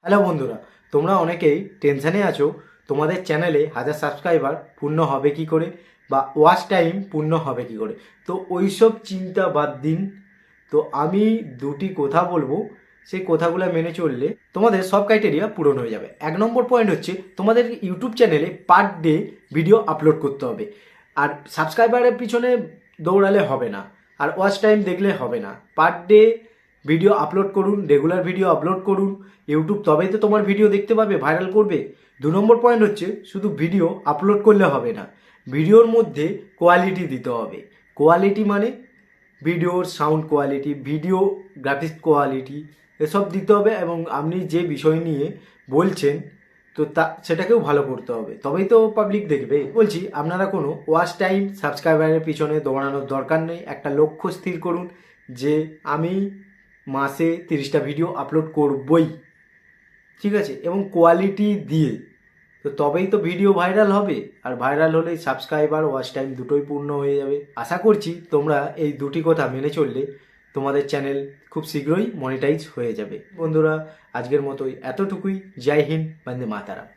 Hello বন্ধুরা, তোমরা অনেকেই টেনশানে আছো তোমাদের চ্যানেলে 1000 সাবস্ক্রাইবার পূর্ণ হবে কি করে বা ওয়াচ টাইম পূর্ণ হবে কি করে। তো ওইসব চিন্তা বাদ দিন। তো আমি দুটি কথা বলবো, সেই কথাগুলো মেনে চললে তোমাদের সব ক্রাইটেরিয়া পূরণ হয়ে যাবে। 1 নম্বর পয়েন্ট হচ্ছে তোমাদের ইউটিউব চ্যানেলে পার ডে ভিডিও আপলোড করতে হবে। আর সাবস্ক্রাইবারের পিছনে দৌড়ালে হবে না, আর ওয়াচ টাইম দেখলে হবে না। পার ডে ভিডিও আপলোড করুন, রেগুলার ভিডিও আপলোড করুন। ইউটিউব তবেই তো তোমার ভিডিও দেখতে পাবে, ভাইরাল করবে। 2 নম্বর পয়েন্ট হচ্ছে শুধু ভিডিও আপলোড করলে হবে না, ভিডিওর মধ্যে কোয়ালিটি দিতে হবে। কোয়ালিটি মানে ভিডিওর sound quality, video graphics quality, এসব দিতে হবে। এবং আপনি যে বিষয় নিয়ে বলছেন তো সেটাকেও ভালো করতে হবে, তবেই তো পাবলিক দেখবে। বলছি, আপনারা কোনো ওয়াচ টাইম সাবস্ক্রাইবারের পিছনে দৌড়ানোর দরকার নেই। একটা লক্ষ্য স্থির করুন যে আমি মাসে 30টা ভিডিও আপলোড করবই, ঠিক আছে, এবং কোয়ালিটি দিয়ে। তো তবেই তো ভিডিও ভাইরাল হবে, আর ভাইরাল হলেই সাবস্ক্রাইবার ওয়াচ টাইম দুটোই পূর্ণ হয়ে যাবে। আশা করছি তোমরা এই দুটি কথা মেনে চললে তোমাদের চ্যানেল খুব শীঘ্রই মনিটাইজ হয়ে যাবে। বন্ধুরা, আজকের মতোই এতটুকুই। জয় হিন্দ, বন্দে মাতারাম।